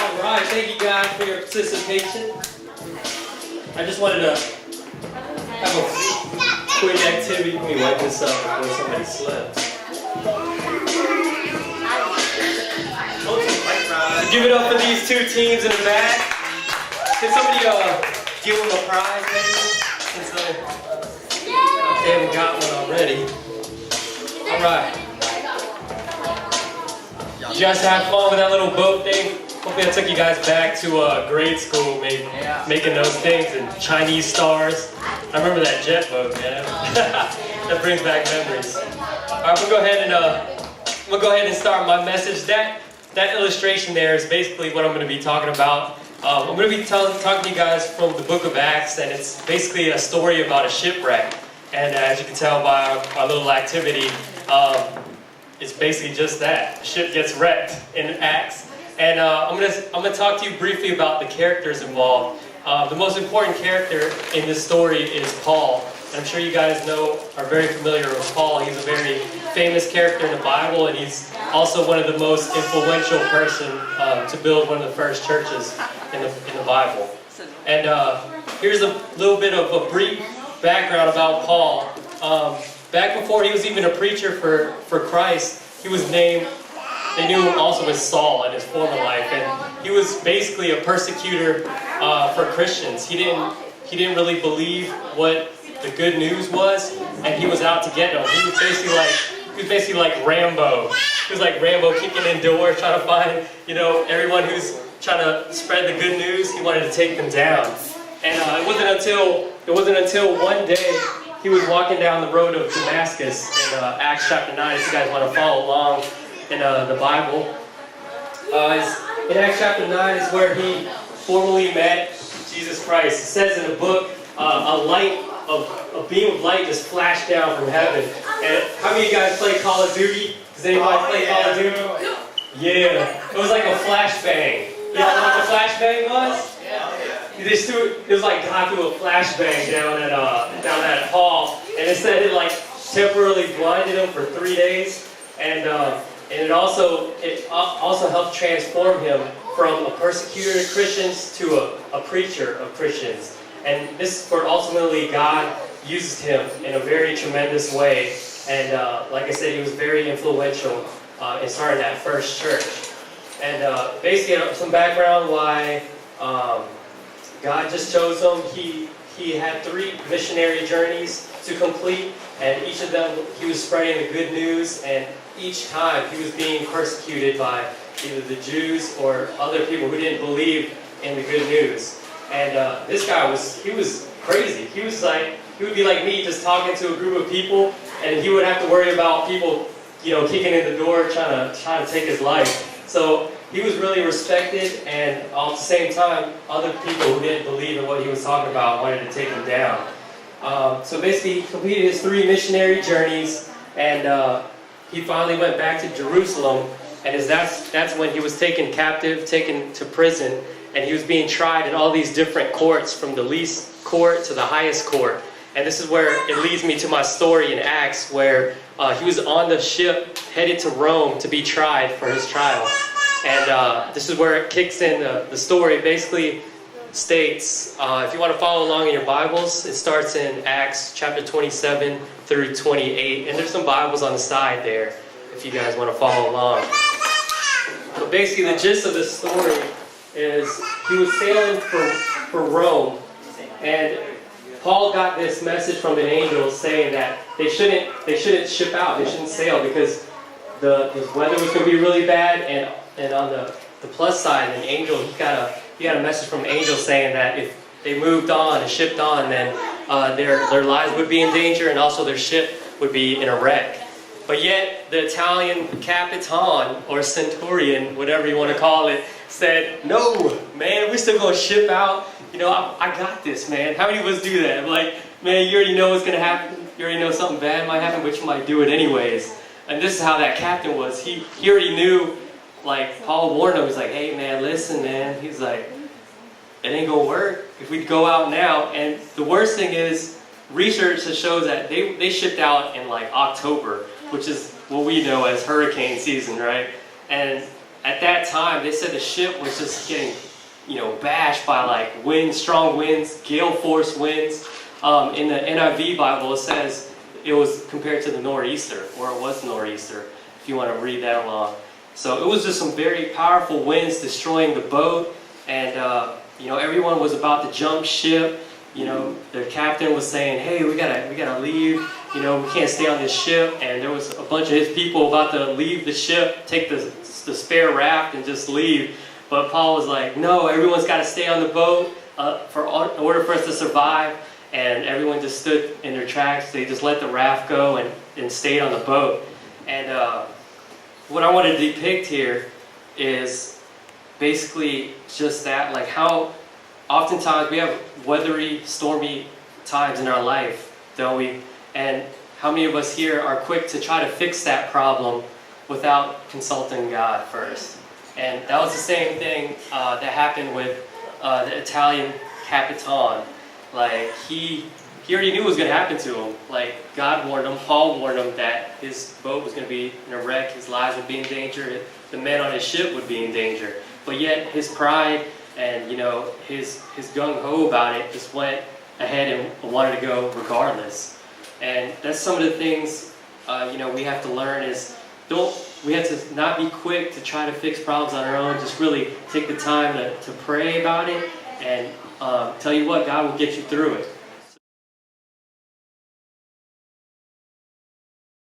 Alright, thank you guys for your participation. I just wanted to have a quick activity. Let me wipe this up before somebody slips. So give it up for these two teams in the back. Can somebody give them a prize maybe? Since they haven't got one already. Alright. You guys have fun with that little boat thing? Hopefully I took you guys back to grade school, maybe making those things and Chinese stars. I remember that jet boat, man. That brings back memories. Alright, we'll go ahead and start my message. That illustration there is basically what I'm going to be talking about. I'm going to be talking to you guys from the book of Acts, and it's basically a story about a shipwreck. And as you can tell by our little activity, it's basically just that. The ship gets wrecked in Acts. And I'm gonna talk to you briefly about the characters involved. The most important character in this story is Paul. And I'm sure you guys are very familiar with Paul. He's a very famous character in the Bible, and he's also one of the most influential person to build one of the first churches in the Bible. And here's a little bit of a brief background about Paul. Back before he was even a preacher for Christ, he was named, they knew him also as Saul in his former life, and he was basically a persecutor for Christians. He didn't really believe what the good news was, and he was out to get them. He was basically like Rambo. He was like Rambo kicking in doors, trying to find, everyone who's trying to spread the good news. He wanted to take them down. And it wasn't until one day he was walking down the road of Damascus in Acts chapter 9, if you guys want to follow along in the Bible. In Acts chapter 9 is where he formally met Jesus Christ. It says in the book, a beam of light just flashed down from heaven. And how many of you guys play Call of Duty? Does anybody play Call of Duty? Yeah. It was like a flashbang. You know what the flashbang was? It was like God threw a flashbang down at Paul, and it said it temporarily blinded him for 3 days, and it also helped transform him from a persecutor of Christians to a preacher of Christians. And this is where ultimately God used him in a very tremendous way. And like I said, he was very influential in starting that first church. And basically, some background why God just chose him. He had 3 missionary journeys to complete, and each of them he was spreading the good news, and each time he was being persecuted by either the Jews or other people who didn't believe in the good news. And this guy was crazy. He would be like me, just talking to a group of people, and he would have to worry about people, kicking in the door, trying to take his life. So he was really respected, and at the same time, other people who didn't believe in what he was talking about wanted to take him down. So basically, he completed his 3 missionary journeys, and he finally went back to Jerusalem, and that's when he was taken captive, taken to prison, and he was being tried in all these different courts, from the least court to the highest court. And this is where it leads me to my story in Acts, where he was on the ship headed to Rome to be tried for his trial. And this is where it kicks in. The story basically states, if you want to follow along in your Bibles, it starts in Acts chapter 27 through 28. And there's some Bibles on the side there if you guys want to follow along. But basically the gist of this story is he was sailing for Rome, and Paul got this message from an angel saying that they shouldn't ship out, they shouldn't sail, because the weather was going to be really bad. And on the plus side, an angel, he got a message from an angel saying that if they moved on and shipped on, then their lives would be in danger, and also their ship would be in a wreck. But yet the Italian capitan, or centurion, whatever you want to call it, said, "No, man, we're still going to ship out. I got this, man." How many of us do that? I'm like, man, you already know what's going to happen. You already know something bad might happen, but you might do it anyways. And this is how that captain was. He already knew. Like, Paul warned him. He's like, "Hey, man, listen, man." He's like, "It ain't gonna work if we go out now." And the worst thing is, research that shows that they shipped out in October, which is what we know as hurricane season, right? And at that time, they said the ship was just getting, bashed by like strong winds, gale force winds. In the NIV Bible, it says it was compared to the nor'easter, or it was nor'easter, if you want to read that along. So it was just some very powerful winds destroying the boat, and everyone was about to jump ship. The captain was saying, "Hey, we gotta leave. We can't stay on this ship." And there was a bunch of his people about to leave the ship, take the spare raft, and just leave. But Paul was like, "No, everyone's got to stay on the boat in order for us to survive." And everyone just stood in their tracks. They just let the raft go and stayed on the boat. And what I want to depict here is basically just that, like how oftentimes we have weathery, stormy times in our life, don't we? And how many of us here are quick to try to fix that problem without consulting God first? And that was the same thing that happened with the Italian Capitan. Like, he already knew what was going to happen to him. Like, God warned him, Paul warned him that his boat was going to be in a wreck, his lives would be in danger, the men on his ship would be in danger. But yet, his pride and, his gung-ho about it just went ahead and wanted to go regardless. And that's some of the things, we have to learn is, we have to not be quick to try to fix problems on our own, just really take the time to pray about it, and tell you what, God will get you through it.